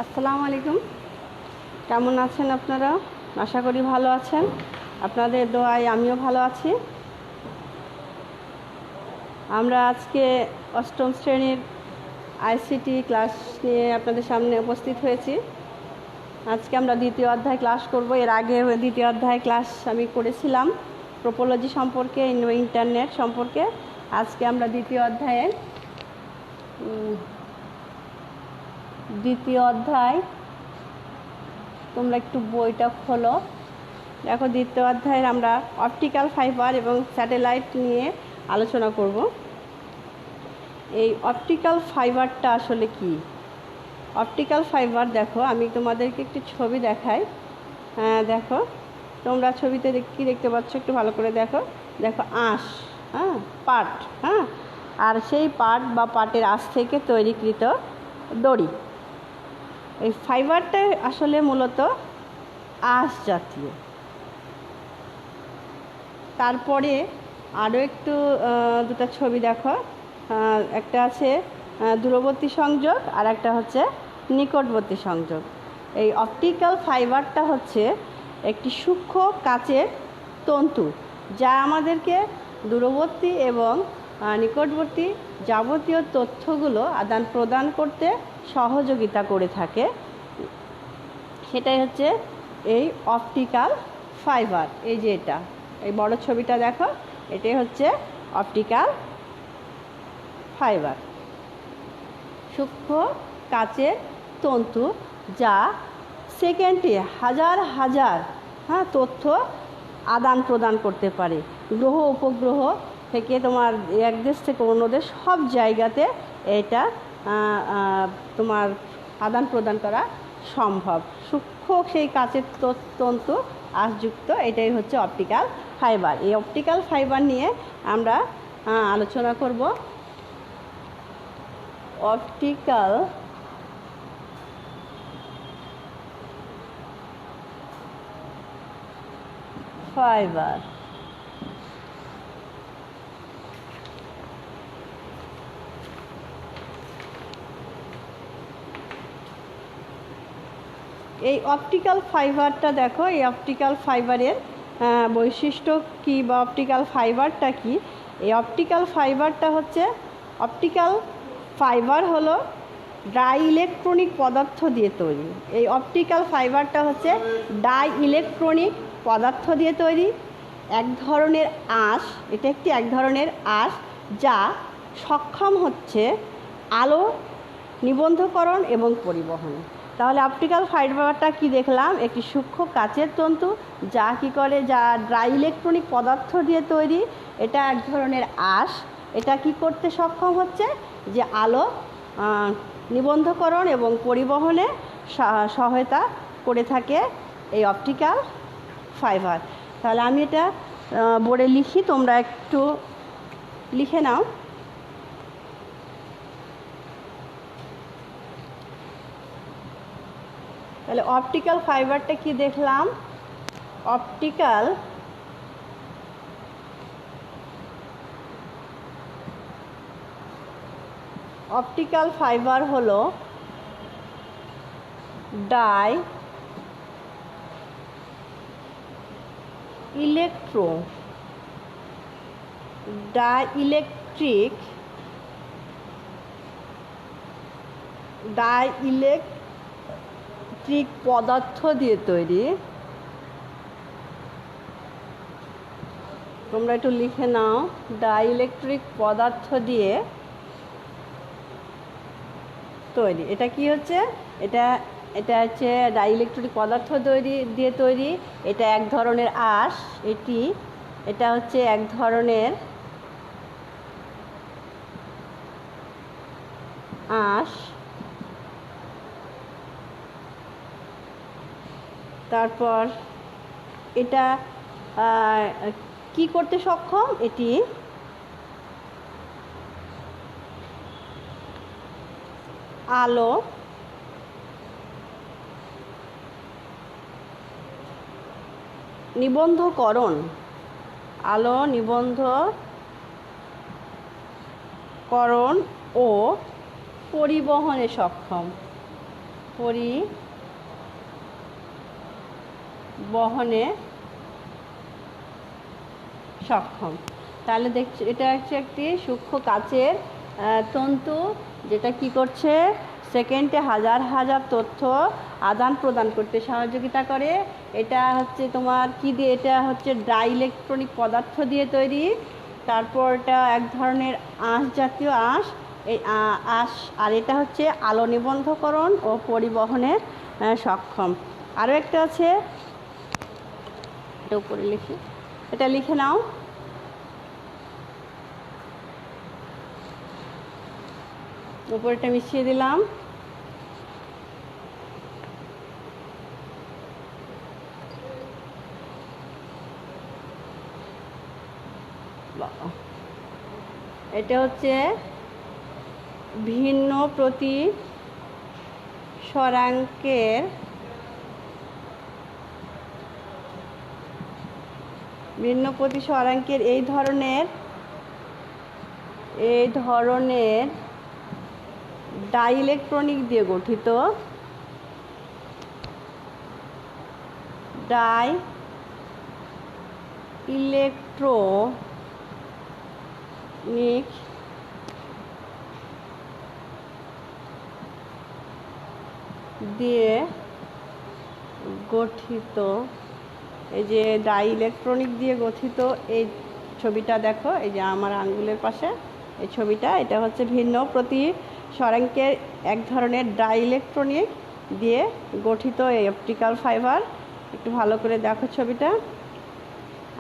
আসসালামু আলাইকুম। কেমন আছেন আপনারা? আশা করি ভালো আছেন। আপনাদের দোয়ায় আমিও ভালো আছি। আমরা আজকে অষ্টম শ্রেণীর আইসিটি ক্লাস নিয়ে আপনাদের সামনে উপস্থিত হয়েছি। আজকে আমরা দ্বিতীয় অধ্যায় ক্লাস করব। এর আগে দ্বিতীয় অধ্যায় ক্লাস আমি করেছিলাম টোপোলজি সম্পর্কে, ইন্টারনেট সম্পর্কে। আজকে আমরা দ্বিতীয় অধ্যায় তোমরা একটু বইটা খোলো। দেখো, দ্বিতীয় অধ্যায়ের আমরা অপটিক্যাল ফাইবার এবং স্যাটেলাইট নিয়ে আলোচনা করব। এই অপটিক্যাল ফাইবারটা আসলে কি? অপটিক্যাল ফাইবার, দেখো আমি তোমাদেরকে একটি ছবি দেখাই। দেখো, তোমরা ছবিতে কি দেখতে পাচ্ছ একটু ভালো করে দেখো। দেখো আঁশ, পাট, আর সেই পাট বা পাটের আঁশ থেকে তৈরিকৃত দড়ি। এই ফাইবারটা আসলে মূলত আঁশ জাতীয়। তারপরে আরও একটু দুটো ছবি দেখো। একটা আছে দূরবর্তী সংযোগ আর একটা হচ্ছে নিকটবর্তী সংযোগ। এই অপটিক্যাল ফাইবারটা হচ্ছে একটি সূক্ষ্ম কাচের তন্তু, যা আমাদেরকে দূরবর্তী এবং নিকটবর্তী যাবতীয় তথ্যগুলো আদান প্রদান করতে সহযোগিতা করে থাকে। সেটাই হচ্ছে এই অপটিক্যাল ফাইবার। এই যে এটা, এই বড় ছবিটা দেখো, এটাই হচ্ছে অপটিক্যাল ফাইবার, সূক্ষ্ম কাচের তন্তু, যা সেকেন্ডে হাজার হাজার তথ্য আদান প্রদান করতে পারে। গ্রহ উপগ্রহ থেকে তোমার এক দেশ থেকে অন্য দেশ সব জায়গাতে এটা তোমার আদান প্রদান করা সম্ভব। সূক্ষ্ম সেই কাচের তন্তু আঁশযুক্ত, এটাই হচ্ছে অপটিক্যাল ফাইবার। এই অপটিক্যাল ফাইবার নিয়ে আমরা আলোচনা করব। অপটিক্যাল ফাইবার এই অপটিক্যাল ফাইবারটা দেখো, এই অপটিক্যাল ফাইবারের বৈশিষ্ট্য কী বা অপটিক্যাল ফাইবারটা কি? এই অপটিক্যাল ফাইবারটা হচ্ছে, অপটিক্যাল ফাইবার হলো ডাই ইলেকট্রনিক পদার্থ দিয়ে তৈরি। এই অপটিক্যাল ফাইবারটা হচ্ছে ডাই ইলেকট্রনিক পদার্থ দিয়ে তৈরি। এক ধরনের আঁশ, এটা একটি এক ধরনের আঁশ যা সক্ষম হচ্ছে আলো নিবন্ধকরণ এবং পরিবহনে। তাহলে অপটিক্যাল ফাইবারটা কি দেখলাম? একটি সূক্ষ্ম কাচের তন্তু, যা কি করে, যা ড্রাই ইলেকট্রনিক পদার্থ দিয়ে তৈরি। এটা এক ধরনের আঁশ। এটা কি করতে সক্ষম হচ্ছে? যে আলো নিবন্ধকরণ এবং পরিবহনে সহায়তা করে থাকে এই অপটিক্যাল ফাইবার। তাহলে আমি এটা বোর্ডে লিখি, তোমরা একটু লিখে নাও। তাহলে অপটিক্যাল ফাইবারটা কি দেখলাম? অপটিক্যাল ফাইবার হলো ডাই ইলেকট্রিক পদার্থ দিয়ে তৈরি। তোমরা একটু লিখে নাও, ডাই ইলেকট্রিক পদার্থ দিয়ে তৈরি। এটা কি হচ্ছে? এটা হচ্ছে ডাই ইলেকট্রিক পদার্থ দিয়ে তৈরি। এটা এক ধরনের আঁশ। এটা হচ্ছে এক ধরনের আঁশ। তারপর এটা কি করতে সক্ষম? এটি আলো নিবন্ধকরণ ও পরিবহনে সক্ষম। পরিবহনে সক্ষম। তাহলে দেখছি এটা হচ্ছে একটি সূক্ষ্ম কাচের তন্তু, যেটা কি করছে, সেকেন্ডে হাজার হাজার তথ্য আদান প্রদান করতে সহযোগিতা করে। এটা হচ্ছে তোমার কি দিয়ে, এটা হচ্ছে ডাইইলেকট্রনিক পদার্থ দিয়ে তৈরি। তারপর এটা এক ধরনের আঁশ জাতীয় আঁশ, এই আঁশ, আর এটা হচ্ছে আলো নিবন্ধকরণ ও পরিবহনে সক্ষম। আরও একটা আছে, এটা উপরে লিখি, এটা লিখে নাও। উপরেটা মিশিয়ে দিলাম। এটা হচ্ছে ভিন্ন প্রতিসরাঙ্কের এই ধরনের ডাইইলেকট্রনিক দিয়ে গঠিত ডাইইলেকট্রনিক দিয়ে গঠিত, এই যে ডাইইলেকট্রনিক দিয়ে গঠিত এই ছবিটা দেখো, এই যে আমার আঙ্গুলের পাশে এই ছবিটা, এটা হচ্ছে ভিন্ন প্রতিসরাঙ্কের এক ধরনের ডাইইলেকট্রনিক দিয়ে গঠিত এই অপটিক্যাল ফাইবার। একটু ভালো করে দেখো ছবিটা।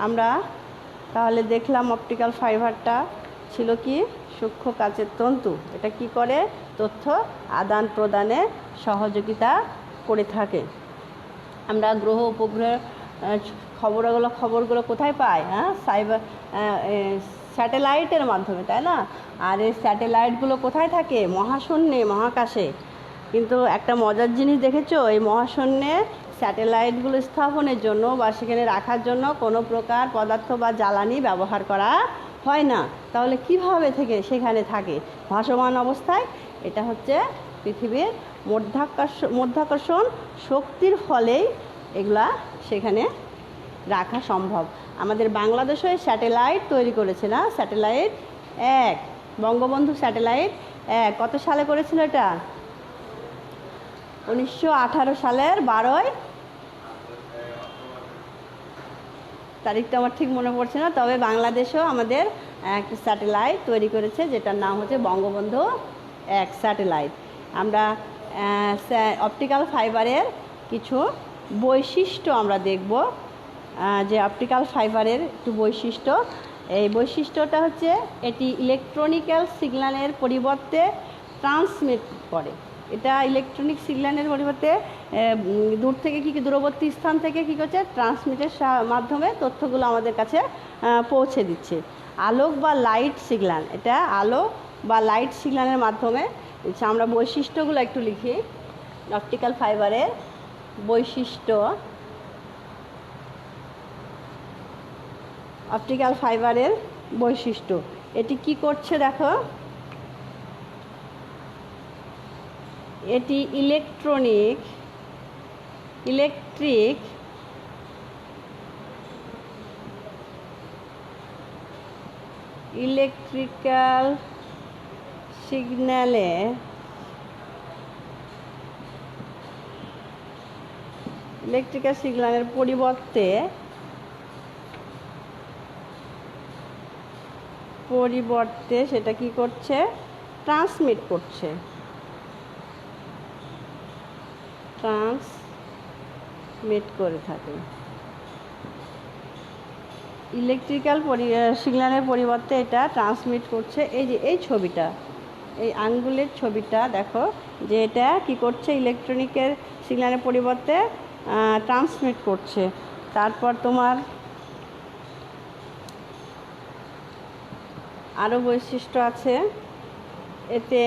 আমরা তাহলে দেখলাম অপটিক্যাল ফাইবারটা ছিল কি, সূক্ষ্ম কাচের তন্তু। এটা কি করে, তথ্য আদান প্রদানে সহযোগিতা করে থাকে। আমরা গ্রহ উপগ্রহ খবরগুলো কোথায় পাই? স্যাটেলাইটের মাধ্যমে, তাই না? আর এই স্যাটেলাইটগুলো কোথায় থাকে? মহাশূন্যে, মহাকাশে। কিন্তু একটা মজার জিনিস দেখেছো, এই মহাশূন্যে স্যাটেলাইটগুলো স্থাপনের জন্য বা সেখানে রাখার জন্য কোনো প্রকার পদার্থ বা জ্বালানি ব্যবহার করা হয় না। তাহলে কিভাবে সেখানে থাকে ভাসমান অবস্থায়? এটা হচ্ছে পৃথিবীর মধ্যাকর্ষণ শক্তির ফলেই এগুলা সেখানে রাখা সম্ভব। আমাদের বাংলাদেশে স্যাটেলাইট তৈরি করেছে না, স্যাটেলাইট 1, বঙ্গবন্ধু স্যাটেলাইট 1 কত সালে করেছিল? এটা 1918 সালের 12 তারিখটা আমার ঠিক মনে পড়ছে না, তবে বাংলাদেশেও আমাদের একটা স্যাটেলাইট তৈরি করেছে, যেটার নাম হচ্ছে বঙ্গবন্ধু 1 স্যাটেলাইট। আমরা অপটিক্যাল ফাইবারের কিছু বৈশিষ্ট্য আমরা দেখব, যে অপটিক্যাল ফাইবারের একটু বৈশিষ্ট্য। এই বৈশিষ্ট্যটা হচ্ছে এটি ইলেকট্রনিক্যাল সিগন্যালের পরিবর্তে ট্রান্সমিট করে। এটা ইলেকট্রনিক সিগন্যালের পরিবর্তে দূর থেকে দূরবর্তী স্থান থেকে কী করছে, ট্রান্সমিটের মাধ্যমে তথ্যগুলো আমাদের কাছে পৌঁছে দিচ্ছে। আলোক বা লাইট সিগন্যাল, এটা আলো বা লাইট সিগন্যালের মাধ্যমে। আমরা বৈশিষ্ট্যগুলো একটু লিখি। অপটিক্যাল ফাইবারের বৈশিষ্ট্য, অপটিক্যাল ফাইবারের বৈশিষ্ট্য, এটি কি করছে দেখো, এটি ইলেকট্রিক্যাল সিগন্যালের পরিবর্তে সেটা কি করছে, ট্রান্সমিট করে থাকে। ইলেকট্রিক্যাল সিগন্যালের পরিবর্তে এটা ট্রান্সমিট করছে। এই যে এই ছবিটা, এই আঙ্গুলের ছবিটা দেখো, যে এটা কি করছে, ইলেকট্রনিকের সিগন্যালের পরিবর্তে ট্রান্সমিট করছে। তারপর তোমার আরও বৈশিষ্ট্য আছে, এতে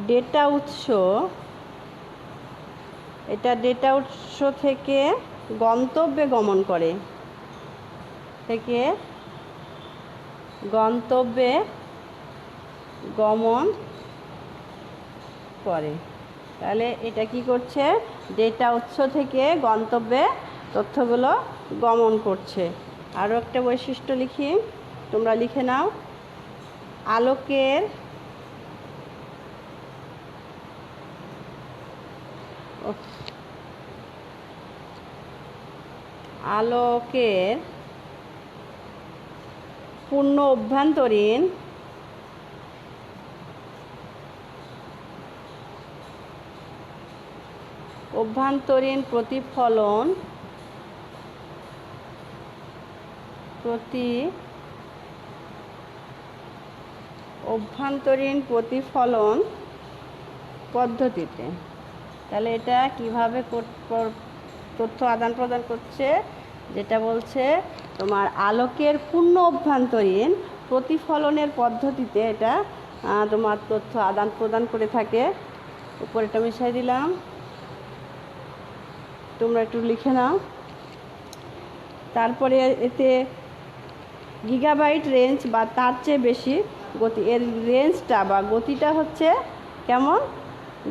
ডেটা উৎস থেকে গন্তব্যে গমন করে, গমন করে। তাহলে এটা কি করছে, ডেটা উৎস থেকে গন্তব্যে তথ্যগুলো গমন করছে। আরও একটা বৈশিষ্ট্য লিখি, তোমরা লিখে নাও। আলোকের পূর্ণ অভ্যন্তরীণ প্রতিফলন পদ্ধতিতে। তাহলে এটা কিভাবে তথ্য আদান প্রদান করছে, যেটা বলছে তোমার আলোকের পূর্ণ অভ্যন্তরীণ প্রতিফলনের পদ্ধতিতে এটা তোমার তথ্য আদান প্রদান করে থাকে। উপরেটা মিশাই দিলাম, তোমরা একটু লিখে নাও। তারপরে এতে গিগাবাইট রেঞ্জ বা তার চেয়ে বেশি গতি, এর রেঞ্জটা বা গতিটা হচ্ছে কেমন,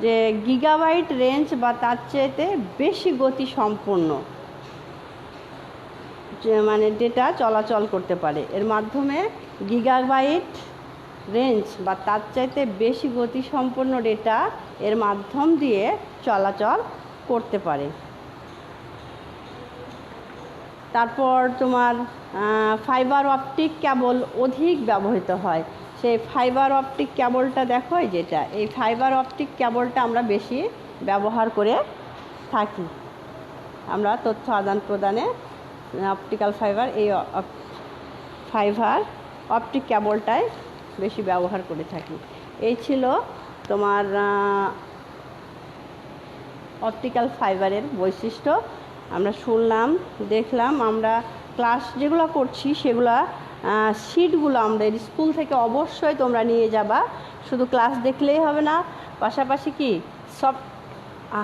যে গিগাবাইট রেঞ্জ বা তার চেয়েতে বেশি গতি সম্পন্ন মানে ডেটা চলাচল করতে পারে। এর মাধ্যমে গিগাবাইট রেঞ্জ বা তার চাইতে বেশি গতি সম্পন্ন ডেটা এর মাধ্যম দিয়ে চলাচল করতে পারে। তারপর তোমার ফাইবার অপটিক কেবল অধিক ব্যবহৃত হয়। সেই ফাইবার অপটিক কেবলটা দেখো, যেটা এই ফাইবার অপটিক কেবলটা আমরা বেশি ব্যবহার করে থাকি। আমরা তথ্য আদান প্রদানে অপটিক্যাল ফাইবার, এই ফাইবার অপটিক কেবলটাই বেশি ব্যবহার করে থাকি। এই ছিল তোমার অপটিক্যাল ফাইবারের বৈশিষ্ট্য। আমরা শুনলাম, দেখলাম। আমরা ক্লাস যেগুলো করছি সেগুলা শিটগুলো আমাদের স্কুল থেকে অবশ্যই তোমরা নিয়ে যাবা। শুধু ক্লাস দেখলেই হবে না, পাশাপাশি কি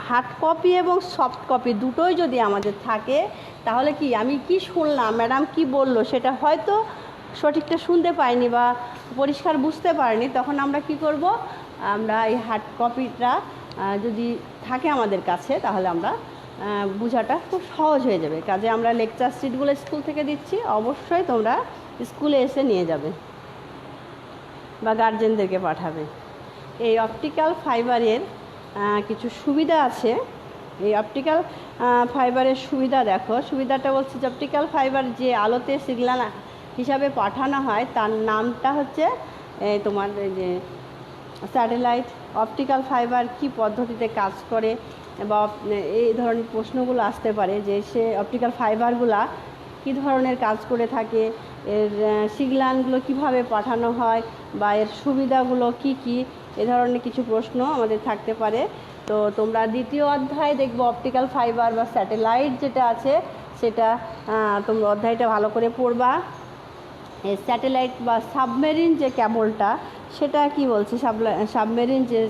হার্ড কপি এবং সফট কপি দুটোই যদি আমাদের থাকে, তাহলে কি আমি কি শুনলাম, ম্যাডাম কি বললো, সেটা হয়তো সঠিকটা শুনতে পাইনি বা পরিষ্কার বুঝতে পারিনি, তখন আমরা কি করব, আমরা এই হার্ড কপিটা যদি থাকে আমাদের কাছে, তাহলে আমরা বোঝাটা খুব সহজ হয়ে যাবে। কাজে আমরা লেকচার শিটগুলো স্কুল থেকে দিচ্ছি, অবশ্যই তোমরা স্কুলে এসে নিয়ে যাবে বা গার্জেনদেরকে পাঠাবে। এই অপটিক্যাল ফাইবারের কিছু সুবিধা আছে। এই অপটিক্যাল ফাইবারের সুবিধা দেখো, সুবিধাটা বলছে যে অপটিক্যাল ফাইবার যে আলোতে সিগন্যাল হিসাবে পাঠানো হয় তার নামটা হচ্ছে তোমার যে স্যাটেলাইট। অপটিক্যাল ফাইবার কি পদ্ধতিতে কাজ করে বা এই ধরনের প্রশ্নগুলো আসতে পারে, যে সে অপটিক্যাল ফাইবারগুলা কী ধরনের কাজ করে থাকে, এর সিগন্যালগুলো কিভাবে পাঠানো হয় বা এর সুবিধাগুলো কি কি, এ ধরনের কিছু প্রশ্ন আমাদের থাকতে পারে। তো তোমরা দ্বিতীয় অধ্যায় দেখবো অপটিক্যাল ফাইবার বা স্যাটেলাইট যেটা আছে, সেটা তোমরা অধ্যায়টা ভালো করে পড়বা। এই স্যাটেলাইট বা সাবমেরিন যে কেবলটা, সেটা কি বলছে, সাবমেরিন যে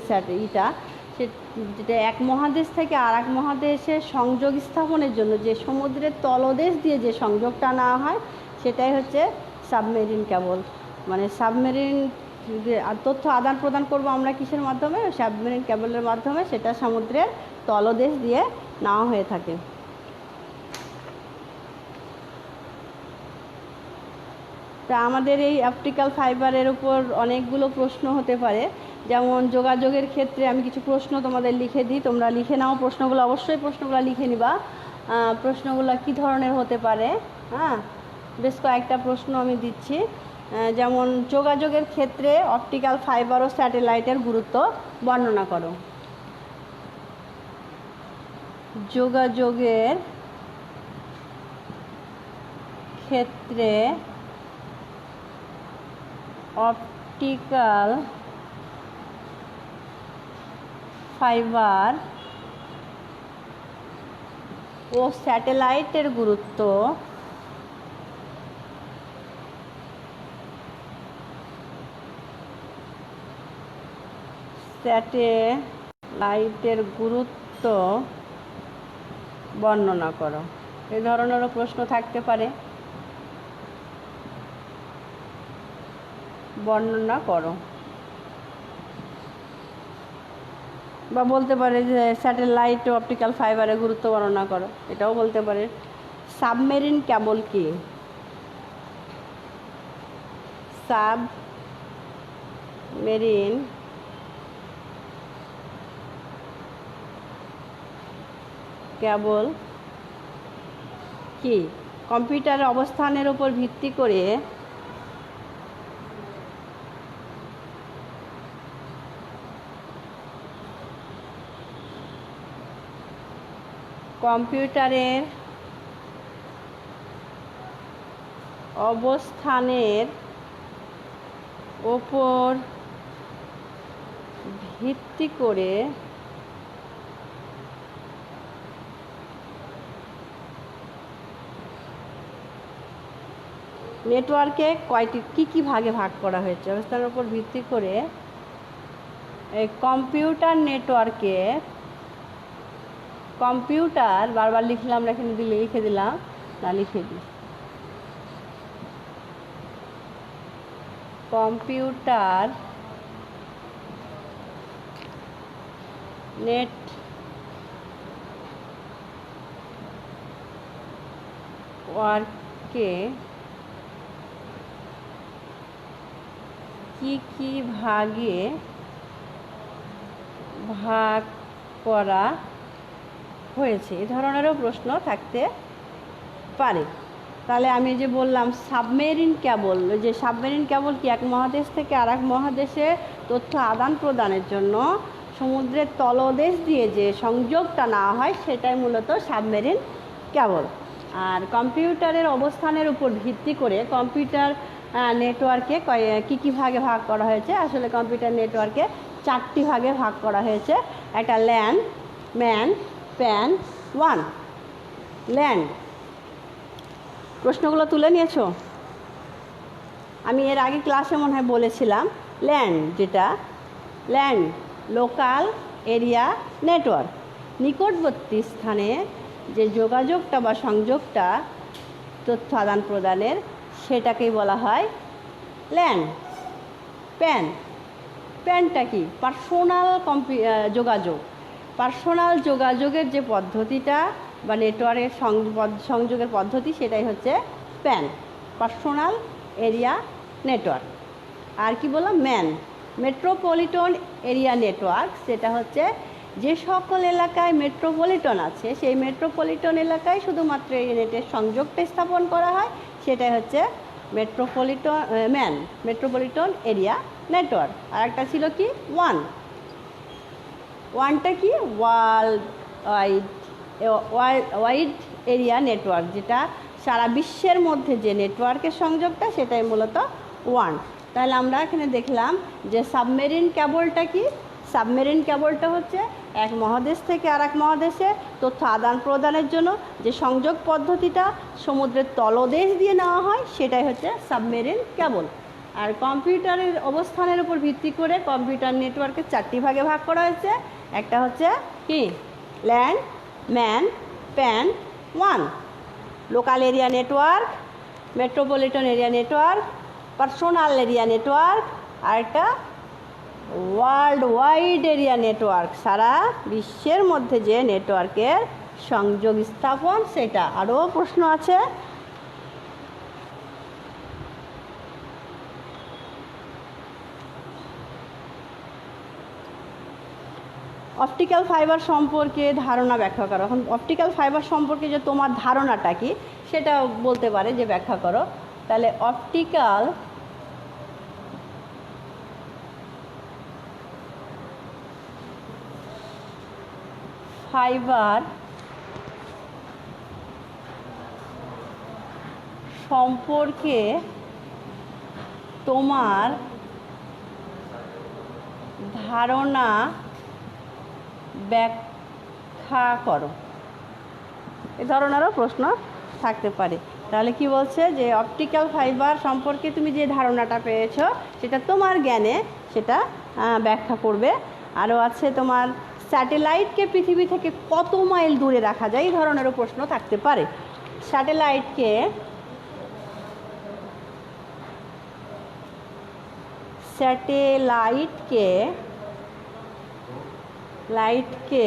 যেটা এক মহাদেশ থেকে আর এক মহাদেশে সংযোগ স্থাপনের জন্য যে সমুদ্রের তলদেশ দিয়ে যে সংযোগটা নেওয়া হয়, সেটাই হচ্ছে সাবমেরিন কেবল। মানে সাবমেরিন তথ্য আদান প্রদান করবো আমরা কিসের মাধ্যমে, সাবমেরিন কেবলের মাধ্যমে, সেটা সমুদ্রের তলদেশ দিয়ে নেওয়া হয়ে থাকে। তা আমাদের এই অপটিক্যাল ফাইবারের উপর অনেকগুলো প্রশ্ন হতে পারে। যেমন যোগাযোগের ক্ষেত্রে আমি কিছু প্রশ্ন তোমাদের লিখে দিই, তোমরা লিখে নাও প্রশ্নগুলো, অবশ্যই প্রশ্নগুলো লিখে নিবা। প্রশ্নগুলো কি ধরনের হতে পারে, বেশ কয়েকটা প্রশ্ন আমি দিচ্ছি। যেমন যোগাযোগের ক্ষেত্রে অপটিক্যাল ফাইবার ও স্যাটেলাইটের গুরুত্ব বর্ণনা করো। যোগাযোগের ক্ষেত্রে অপটিক্যাল ফাইবার ও স্যাটেলাইটের গুরুত্ব বর্ণনা করো। এই ধরনেরও প্রশ্ন থাকতে পারে, বর্ণনা করো। বা বলতে পারে যে স্যাটেলাইট ও অপটিক্যাল ফাইবারের গুরুত্ব বর্ণনা করো, এটাও বলতে পারে। সাবমেরিন কেবল কি? সাবমেরিন কেবল কি? কম্পিউটারের অবস্থানের উপর ভিত্তি করে কম্পিউটারের অবস্থানের ওপর ভিত্তি করে নেটওয়ার্কে কী ভাগে ভাগ করা হয়েছে? অবস্থানের উপর ভিত্তি করে এই কম্পিউটার নেটওয়ার্কে, কম্পিউটার বারবার লিখলাম, এখানে লিখে দিলাম না, লিখে দিই, কম্পিউটার নেটওয়ার্কে কি ভাগে ভাগ করা হয়েছে, এ ধরনেরও প্রশ্ন থাকতে পারে। তাহলে আমি যে বললাম সাবমেরিন কেবল, যে সাবমেরিন কেবল কি? এক মহাদেশ থেকে আর এক মহাদেশে তথ্য আদান প্রদানের জন্য সমুদ্রের তলদেশ দিয়ে যে সংযোগটা নেওয়া হয় সেটাই মূলত সাবমেরিন কেবল। আর কম্পিউটারের অবস্থানের উপর ভিত্তি করে কম্পিউটার নেটওয়ার্কে কী ভাগে ভাগ করা হয়েছে? আসলে কম্পিউটার নেটওয়ার্কে 4টি ভাগে ভাগ করা হয়েছে। একটা LAN, man, PAN, one. Land, প্রশ্নগুলো তুলে নিয়েছো? আমি এর আগে ক্লাসে মনে হয় বলেছিলাম ল্যান্ড, যেটা ল্যান্ড লোকাল এরিয়া নেটওয়ার্ক, নিকটবর্তী স্থানে যে যোগাযোগটা বা সংযোগটা তথ্য আদান প্রদানের সেটাকেই বলা হয় ল্যান্ড। প্যান, প্যানটা কি? পার্সোনাল যোগাযোগ, পার্সোনাল যোগাযোগের যে পদ্ধতিটা বা নেটওয়ার্কের সংযোগের পদ্ধতি সেটাই হচ্ছে প্যান, পার্সোনাল এরিয়া নেটওয়ার্ক। আর কি বললাম? ম্যান, মেট্রোপলিটন এরিয়া নেটওয়ার্ক, সেটা হচ্ছে যে সকল এলাকায় মেট্রোপলিটন আছে সেই মেট্রোপলিটন এলাকায় শুধুমাত্র এই নেটের সংযোগটা স্থাপন করা হয়, সেটাই হচ্ছে মেট্রোপলিটন এরিয়া নেটওয়ার্ক। আর একটা ছিল কি? ওয়ান। ওয়ানটা কি? ওয়াইড এরিয়া নেটওয়ার্ক, যেটা সারা বিশ্বের মধ্যে যে নেটওয়ার্কের সংযোগটা সেটাই মূলত ওয়ান। তাহলে আমরা এখানে দেখলাম যে সাবমেরিন কেবলটা কি? সাবমেরিন কেবলটা হচ্ছে এক মহাদেশ থেকে আর এক মহাদেশে তথ্য আদান প্রদানের জন্য যে সংযোগ পদ্ধতিটা সমুদ্রের তলদেশ দিয়ে নেওয়া হয় সেটাই হচ্ছে সাবমেরিন কেবল। আর কম্পিউটারের অবস্থানের উপর ভিত্তি করে কম্পিউটার নেটওয়ার্কে 4টি ভাগে ভাগ করা হয়েছে। একটা হচ্ছে কি? ল্যান্ড, ম্যান, প্যান, ওয়ান। Local area network, metropolitan area network, personal area network, আর একটা ওয়ার্ল্ড ওয়াইড এরিয়া নেটওয়ার্ক, সারা বিশ্বের মধ্যে যে নেটওয়ার্কের সংযোগ স্থাপন সেটা। আরও প্রশ্ন আছে? অপটিক্যাল ফাইবার সম্পর্কে ধারণা ব্যাখ্যা করো। এখন অপটিক্যাল ফাইবার সম্পর্কে যে তোমার ধারণাটা কি সেটা বলতে পারে যে ব্যাখ্যা করো। তাহলে অপটিক্যাল ফাইবার সম্পর্কে তোমার ধারণা ব্যাখ্যা করো। এ ধরনেরও প্রশ্ন থাকতে পারে। তাহলে কি বলছে যে অপটিক্যাল ফাইবার সম্পর্কে তুমি যে ধারণাটা পেয়েছো সেটা তোমার জ্ঞানে সেটা ব্যাখ্যা করবে। আরও আছে তোমার স্যাটেলাইটকে পৃথিবী থেকে কত মাইল দূরে রাখা যায়, এই ধরনেরও প্রশ্ন থাকতে পারে। স্যাটেলাইটকে লাইটকে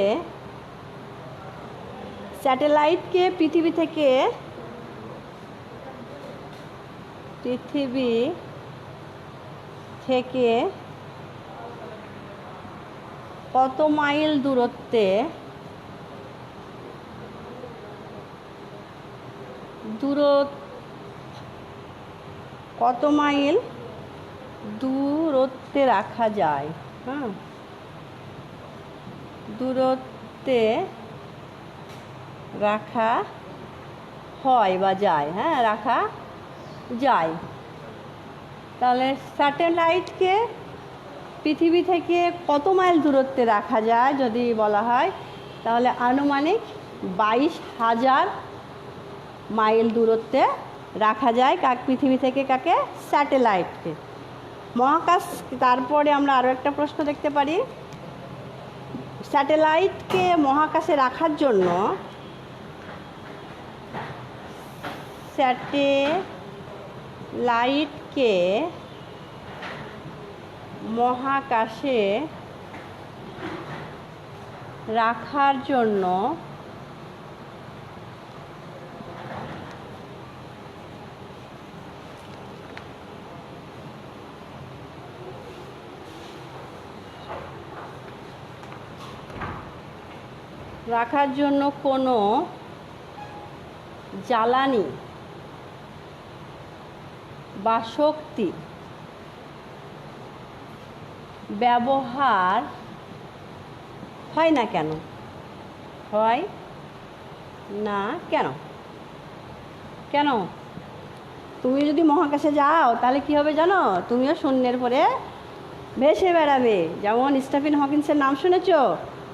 স্যাটেলাইটকে পৃথিবী থেকে কত মাইল দূরত্বে রাখা যায়? হ্যাঁ, দূরত্বে রাখা হয় বা যায়, হ্যাঁ রাখা যায়। তাহলে স্যাটেলাইটকে পৃথিবী থেকে কত মাইল দূরত্বে রাখা যায় যদি বলা হয়, তাহলে আনুমানিক 22,000 মাইল দূরত্বে রাখা যায় পৃথিবী থেকে কাকে? স্যাটেলাইটকে। মহাকাশ, তারপরে আমরা আরও একটা প্রশ্ন দেখতে পারি, স্যাটেলাইটকে মহাকাশে রাখার জন্য স্যাটেলাইটকে মহাকাশে রাখার জন্য কোনো জ্বালানি বা শক্তি ব্যবহার হয় না কেন? হয় না কেন? কেন? তুমি যদি মহাকাশে যাও তাহলে কি হবে জানো? তুমিও শূন্যের পরে ভেসে বেড়াবে। যেমন স্টিফেন হকিন্সের নাম শুনেছো?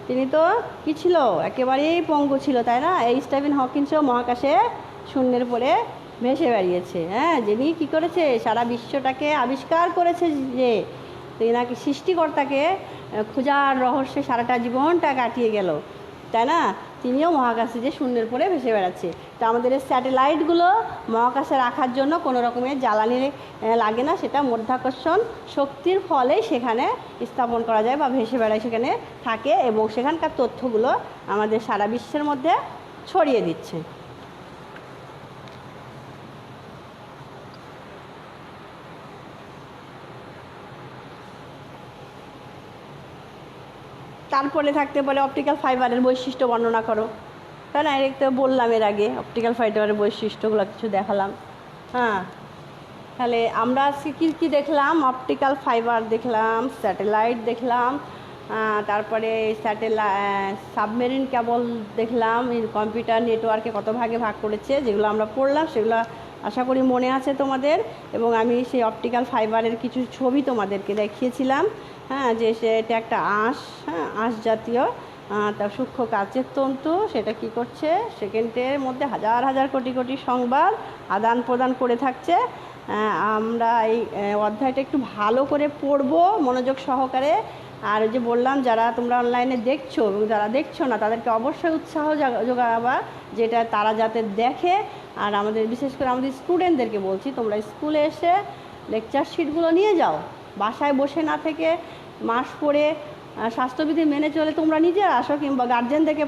তিনি তো কী ছিল? একেবারেই পঙ্গু ছিল, তাই না? এই স্টিফেন হকিন্সও মহাকাশে শূন্যের পরে ভেসে বেরিয়েছে। হ্যাঁ, যিনি কী করেছে? সারা বিশ্বটাকে আবিষ্কার করেছে, যে নাকি সৃষ্টিকর্তাকে খোঁজার রহস্যে সারাটা জীবনটা কাটিয়ে গেল, তাই না? তিনিও মহাকাশে যে শূন্যের পরে ভেসে বেড়াচ্ছে। তো আমাদের এই স্যাটেলাইটগুলো মহাকাশে রাখার জন্য কোনো রকমের জ্বালানি লাগে না, সেটা মাধ্যাকর্ষণ শক্তির ফলে সেখানে স্থাপন করা যায় বা ভেসে বেড়ায়, সেখানে থাকে এবং সেখানকার তথ্যগুলো আমাদের সারা বিশ্বের মধ্যে ছড়িয়ে দিচ্ছে। তারপরে থাকতে পারে অপটিক্যাল ফাইবারের বৈশিষ্ট্য বর্ণনা করো, তাই না? এটা বললাম এর আগে, অপটিক্যাল ফাইবারের বৈশিষ্ট্যগুলো কিছু দেখালাম। হ্যাঁ, তাহলে আমরা আজকে কী দেখলাম? অপটিক্যাল ফাইবার দেখলাম, স্যাটেলাইট দেখলাম, তারপরে সাবমেরিন কেবল দেখলাম, কম্পিউটার নেটওয়ার্কে কত ভাগে ভাগ করেছে, যেগুলো আমরা পড়লাম সেগুলো আশা করি মনে আছে তোমাদের। এবং আমি সেই অপটিক্যাল ফাইবারের কিছু ছবি তোমাদেরকে দেখিয়েছিলাম। হ্যাঁ, যে সেটা একটা আঁশ, হ্যাঁ আঁশ জাতীয়, তার সূক্ষ্ম কাচের তন্তু, সেটা কি করছে? সেকেন্ডের মধ্যে হাজার হাজার কোটি কোটি সংবাদ আদান প্রদান করে থাকছে। আমরা এই অধ্যায়টা একটু ভালো করে পড়বো মনোযোগ সহকারে। আর যে বললাম, যারা তোমরা অনলাইনে দেখছো এবং যারা দেখছো না, তাদেরকে অবশ্যই উৎসাহ যোগাবা, যেটা তারা যাতে দেখে। আর আমাদের বিশেষ করে আমাদের স্টুডেন্টদেরকে বলছি, তোমরা স্কুলে এসে লেকচার শিটগুলো নিয়ে যাও, বাসায় বসে না থেকে মাস পড়ে স্বাস্থ্যবিধি মেনে চলে তোমরা নিজে আসো, কিংবা গার্জেনদেরকে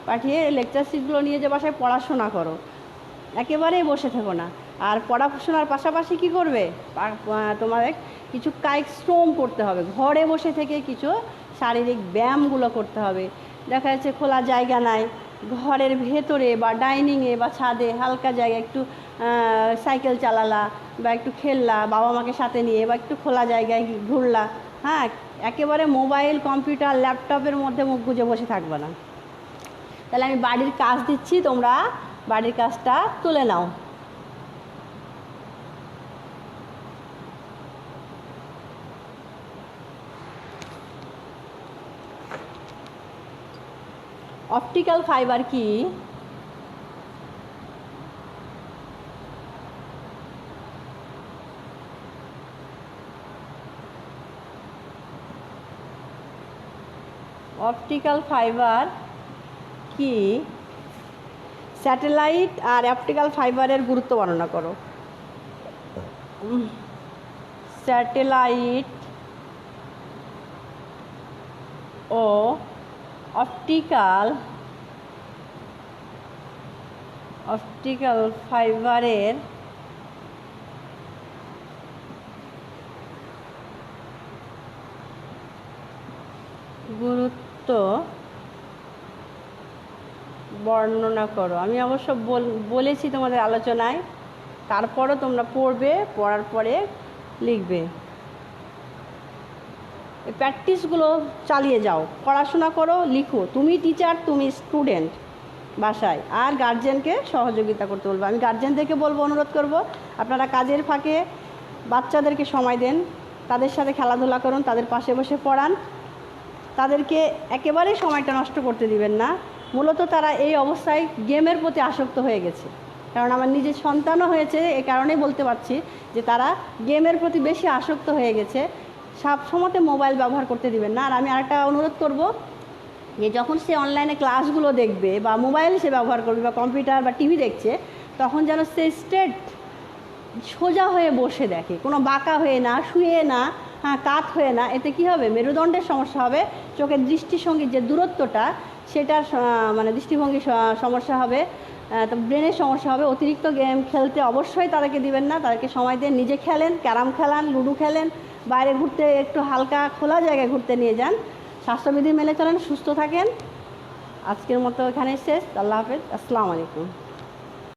পাঠিয়ে লেকচার শিটগুলো নিয়ে যে বাসায় পড়াশোনা করো, একেবারেই বসে থেকো না। আর পড়াশোনার পাশাপাশি কি করবে? তোমাদের কিছু কায়িক শ্রম করতে হবে, ঘরে বসে থেকে কিছু শারীরিক ব্যায়ামগুলো করতে হবে। দেখা যাচ্ছে খোলা জায়গা নাই, ঘরের ভেতরে বা ডাইনিংয়ে বা ছাদে হালকা জায়গায় একটু সাইকেল চালালা বা একটু খেললা বাবা মাকে সাথে নিয়ে, বা একটু খোলা জায়গায় ঘুরলা। হ্যাঁ, একেবারে মোবাইল, কম্পিউটার, ল্যাপটপের মধ্যে মুখ গুজে বসে থাকবে না। তাহলে আমি বাড়ির কাজ দিচ্ছি, তোমরা বাড়ির কাজটা তুলে নাও। অপটিক্যাল ফাইবার কি? অপটিক্যাল ফাইবার কি? স্যাটেলাইট আর অপটিক্যাল ফাইবারের গুরুত্ব বর্ণনা করো। স্যাটেলাইট ও অপটিক্যাল ফাইবারের গুরুত্ব বর্ণনা করো। আমি অবশ্য বলেছি তোমাদের আলোচনায়, তারপরও তোমরা পড়বে, পড়ার পরে লিখবে। এই প্র্যাকটিসগুলো চালিয়ে যাও, পড়াশোনা করো, লিখো। তুমি টিচার, তুমি স্টুডেন্ট বাসায়, আর গার্জেনকে সহযোগিতা করতে বলবো। আমি গার্জেনদেরকে বলবো, অনুরোধ করব, আপনারা কাজের ফাঁকে বাচ্চাদেরকে সময় দেন, তাদের সাথে খেলাধুলা করুন, তাদের পাশে বসে পড়ান, তাদেরকে একেবারেই সময়টা নষ্ট করতে দিবেন না। মূলত তারা এই অবস্থায় গেমের প্রতি আসক্ত হয়ে গেছে, কারণ আমার নিজের সন্তানও হয়েছে, এই কারণেই বলতে পারছি যে তারা গেমের প্রতি বেশি আসক্ত হয়ে গেছে। সব সময়তে মোবাইল ব্যবহার করতে দিবেন না। আর আমি আরেকটা অনুরোধ করব, যে যখন সে অনলাইনে ক্লাসগুলো দেখবে বা মোবাইল সে ব্যবহার করবে বা কম্পিউটার বা টিভি দেখছে, তখন যেন সে স্ট্রেট সোজা হয়ে বসে দেখে, কোনো বাঁকা হয়ে না, শুয়ে না, কাত হয়ে না। এতে কি হবে? মেরুদণ্ডের সমস্যা হবে, চোখের দৃষ্টিভঙ্গির যে দূরত্বটা সেটার মানে দৃষ্টিভঙ্গির সমস্যা হবে, তো ব্রেনের সমস্যা হবে। অতিরিক্ত গেম খেলতে অবশ্যই তাদেরকে দিবেন না, তাদেরকে সময় দিয়ে নিজে খেলেন, ক্যারাম খেলান, লুডো খেলেন, বাইরে ঘুরতে একটু হালকা খোলা জায়গায় ঘুরতে নিয়ে যান। স্বাস্থ্যবিধি মেনে চলেন, সুস্থ থাকেন। আজকের মতো এখানেই শেষ। আল্লাহ হাফেজ, আসসালামু আলাইকুম।